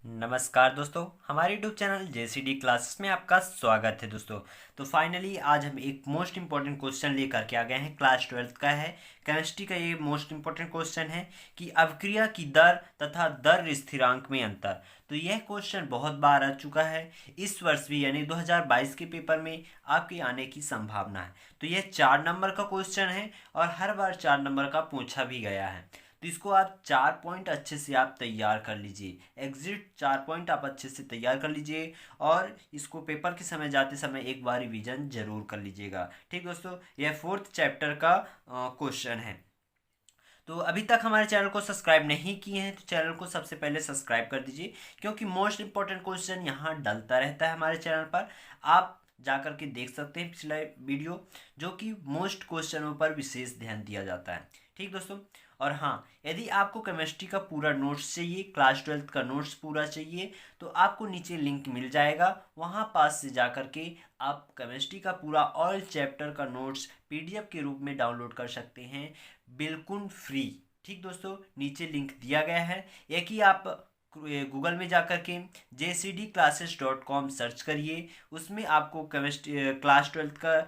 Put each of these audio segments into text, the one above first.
नमस्कार दोस्तों, हमारे यूट्यूब चैनल जेसीडी क्लासेस में आपका स्वागत है दोस्तों। तो फाइनली आज हम एक मोस्ट इंपॉर्टेंट क्वेश्चन लेकर के आ गए हैं। क्लास 12th का है, केमिस्ट्री का ये मोस्ट इंपॉर्टेंट क्वेश्चन है कि अवक्रिया की दर तथा दर स्थिरांक में अंतर। तो यह क्वेश्चन बहुत बार आ चुका है, इस वर्ष भी यानी 2022 के पेपर में आपके आने की संभावना है। तो यह 4 नंबर का क्वेश्चन है और हर बार 4 नंबर का पूछा भी गया है। तो इसको आप 4 पॉइंट अच्छे से आप तैयार कर लीजिए, एग्जिट 4 पॉइंट आप अच्छे से तैयार कर लीजिए और इसको पेपर के समय जाते समय एक बार रिवीजन जरूर कर लीजिएगा। ठीक दोस्तों, यह 4th चैप्टर का क्वेश्चन है। तो अभी तक हमारे चैनल को सब्सक्राइब नहीं किए हैं तो चैनल को सबसे पहले सब्सक्राइब कर दीजिए, क्योंकि मोस्ट इंपॉर्टेंट क्वेश्चन यहाँ डलता रहता है हमारे चैनल पर। आप जा कर के देख सकते हैं पिछला वीडियो, जो कि मोस्ट क्वेश्चनों पर विशेष ध्यान दिया जाता है। ठीक दोस्तों, और हाँ, यदि आपको केमिस्ट्री का पूरा नोट्स चाहिए, क्लास 12th का नोट्स पूरा चाहिए, तो आपको नीचे लिंक मिल जाएगा, वहाँ पास से जा कर के आप केमिस्ट्री का पूरा ऑल चैप्टर का नोट्स पीडीएफ के रूप में डाउनलोड कर सकते हैं, बिल्कुल फ्री। ठीक दोस्तों, नीचे लिंक दिया गया है, या कि आप गूगल में जा कर के jcdclasses.com सर्च करिए, उसमें आपको केमिस्ट्री क्लास 12th का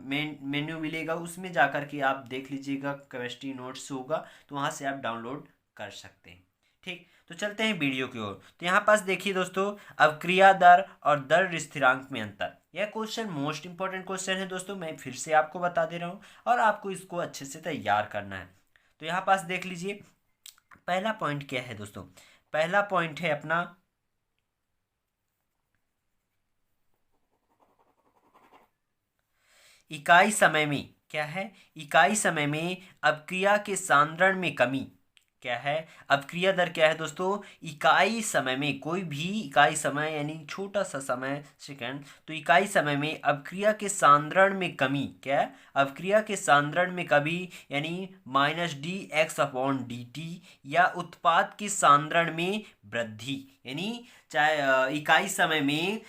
मेन्यू मिलेगा, उसमें जा कर के आप देख लीजिएगा, केमिस्ट्री नोट्स होगा, तो वहाँ से आप डाउनलोड कर सकते हैं। ठीक, तो चलते हैं वीडियो की ओर। तो यहाँ पास देखिए दोस्तों, अवक्रिया दर और दर स्थिरांक में अंतर। यह क्वेश्चन मोस्ट इंपॉर्टेंट क्वेश्चन है दोस्तों, मैं फिर से आपको बता दे रहा हूँ और आपको इसको अच्छे से तैयार करना है। तो यहाँ पास देख लीजिए, पहला पॉइंट क्या है दोस्तों। पहला पॉइंट है अपना इकाई समय में। क्या है? इकाई समय में अपक्रिया के सांद्रण में कमी। क्या है? अपक्रिया दर क्या है दोस्तों? इकाई समय में, कोई भी इकाई समय यानी छोटा सा समय सेकंड, तो इकाई समय में अपक्रिया के सांद्रण में कमी। क्या है? अपक्रिया के सांद्रण में कमी यानी -dx/dt, या उत्पाद के सांद्रण में वृद्धि, यानी चाहे इकाई समय में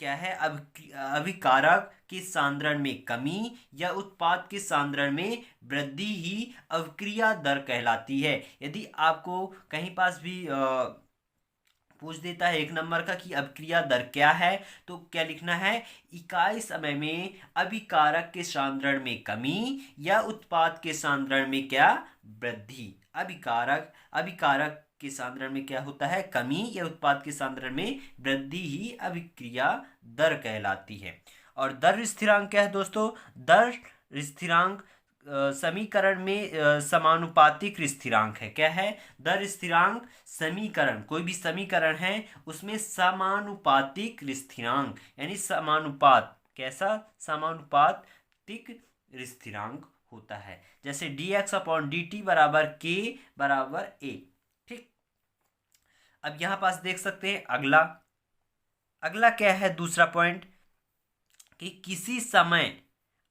क्या है, अब अभिकारक के सांद्रण में कमी या उत्पाद के सांद्रण में वृद्धि ही अवक्रिया दर कहलाती है। यदि आपको कहीं पास भी पूछ देता है 1 नंबर का कि अभिक्रिया दर क्या है, तो क्या लिखना है? इकाई समय में अभिकारक के सांद्रण में कमी या उत्पाद के सांद्रण में क्या? वृद्धि। अभिकारक के सांद्रण में क्या होता है? कमी, या उत्पाद के सांद्रण में वृद्धि ही अभिक्रिया दर कहलाती है। और दर स्थिरांक क्या है दोस्तों? दर स्थिरांक समीकरण में समानुपातिक स्थिरांक है। क्या है? दर स्थिरांक समीकरण, कोई भी समीकरण है उसमें समानुपातिक स्थिरांक यानी समानुपात। कैसा? समानुपातिक स्थिरांक होता है, जैसे dx/dt बराबर k बराबर a। ठीक, अब यहां पास देख सकते हैं अगला। अगला क्या है? दूसरा पॉइंट कि किसी समय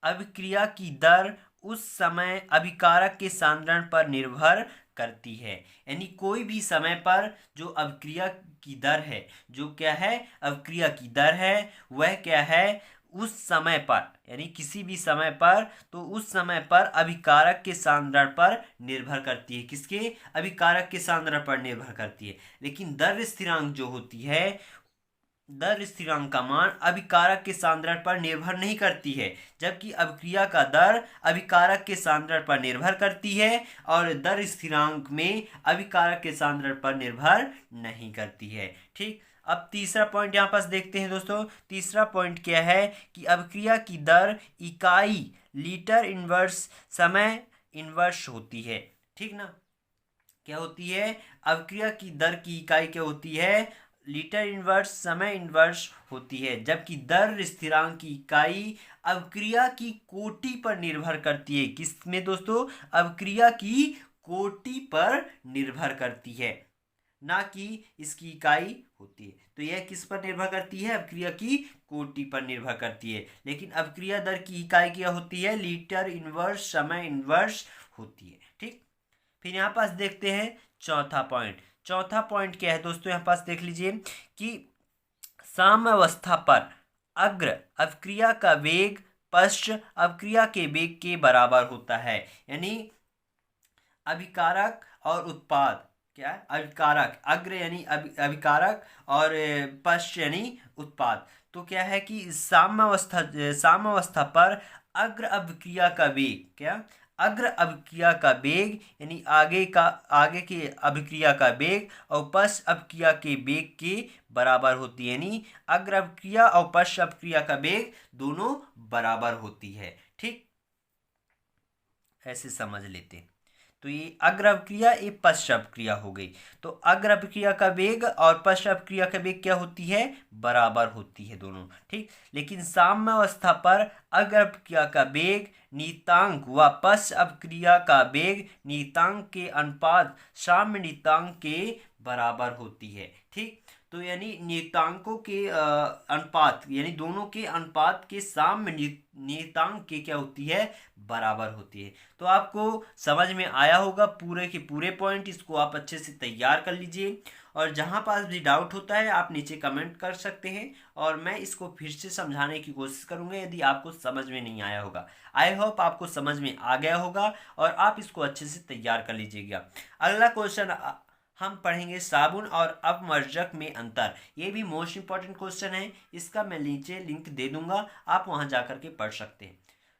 अभिक्रिया की दर उस समय अभिकारक के सांद्रण पर निर्भर करती है। यानी कोई भी समय पर जो अभिक्रिया की दर है, जो क्या है, अभिक्रिया की दर है, वह क्या है, उस समय पर, यानी किसी भी समय पर, तो उस समय पर अभिकारक के सांद्रण पर निर्भर करती है। किसके? अभिकारक के सांद्रण पर निर्भर करती है। लेकिन दर स्थिरांक जो होती है, दर स्थिरांक का मान अभिकारक के सांद्रण पर निर्भर नहीं करती है, जबकि अभिक्रिया का दर अभिकारक के सांद्रण पर निर्भर करती है और दर स्थिरांक में अभिकारक के सांद्रण पर निर्भर नहीं करती है। ठीक, अब तीसरा पॉइंट यहाँ पास देखते हैं दोस्तों। तीसरा पॉइंट क्या है कि अभिक्रिया की दर इकाई लीटर इनवर्स समय इनवर्स होती है। ठीक ना, क्या होती है? अभिक्रिया की दर की इकाई क्या होती है? लीटर इनवर्स समय इनवर्स होती है, जबकि दर स्थिरांक की इकाई अभिक्रिया की कोटि पर निर्भर करती है। किसमें दोस्तों? अभिक्रिया की कोटि पर निर्भर करती है, ना कि इसकी इकाई होती है। तो यह किस पर निर्भर करती है? अभिक्रिया की कोटि पर निर्भर करती है। लेकिन अभिक्रिया दर की इकाई क्या होती है? लीटर इनवर्स समय इनवर्स होती है। ठीक, फिर यहाँ पास देखते हैं चौथा पॉइंट। चौथा पॉइंट क्या है दोस्तों? यहाँ पास देख लीजिए कि साम्यावस्था पर अग्र अभिक्रिया का वेग पश्च अभिक्रिया के वेग के बराबर होता है। यानी अभिकारक और उत्पाद क्या है, अभिकारक, अग्र यानी अभिकारक और पश्च यानी उत्पाद। तो क्या है कि साम्यावस्था पर अग्र अभिक्रिया का वेग, क्या, अग्र अभिक्रिया का वेग यानी आगे के अभिक्रिया का वेग और पश्च अभिक्रिया के वेग के बराबर होती है, यानी अग्र अभिक्रिया और पश्च अभिक्रिया का वेग दोनों बराबर होती है। ठीक, ऐसे समझ लेते हैं। तो ये अग्र अभिक्रिया, ये पश्च अभिक्रिया हो गई। तो अग्र अभिक्रिया का वेग और पश्च अभिक्रिया का वेग क्या होती है, बराबर होती है दोनों। ठीक, लेकिन साम्यावस्था पर अग्र अभिक्रिया का वेग नियतांक व पश्च अभिक्रिया का वेग नियतांक के अनुपात साम्य नियतांक के बराबर होती है। ठीक, तो यानी नियतांकों के अनुपात, यानी दोनों के अनुपात के साम्य नियतांक के क्या होती है, बराबर होती है। तो आपको समझ में आया होगा पूरे के पूरे पॉइंट, इसको आप अच्छे से तैयार कर लीजिए। और जहां पास भी डाउट होता है आप नीचे कमेंट कर सकते हैं और मैं इसको फिर से समझाने की कोशिश करूंगा यदि आपको समझ में नहीं आया होगा। आई होप आपको समझ में आ गया होगा और आप इसको अच्छे से तैयार कर लीजिएगा। अगला क्वेश्चन हम पढ़ेंगे साबुन और अपमर्जक में अंतर। ये भी मोस्ट इंपॉर्टेंट क्वेश्चन है, इसका मैं नीचे लिंक दे दूंगा, आप वहां जाकर के पढ़ सकते हैं।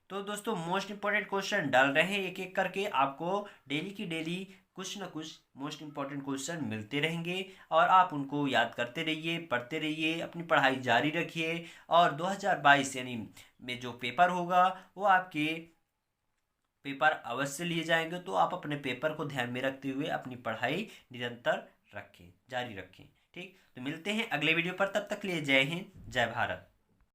तो दोस्तों मोस्ट इंपॉर्टेंट क्वेश्चन डाल रहे हैं एक एक करके, आपको डेली की डेली कुछ ना कुछ मोस्ट इंपॉर्टेंट क्वेश्चन मिलते रहेंगे और आप उनको याद करते रहिए, पढ़ते रहिए, अपनी पढ़ाई जारी रखिए। और 2022 यानी में जो पेपर होगा वो आपके पेपर अवश्य लिए जाएंगे, तो आप अपने पेपर को ध्यान में रखते हुए अपनी पढ़ाई निरंतर रखें, जारी रखें। ठीक, तो मिलते हैं अगले वीडियो पर, तब तक लिए जय हिंद, जय भारत।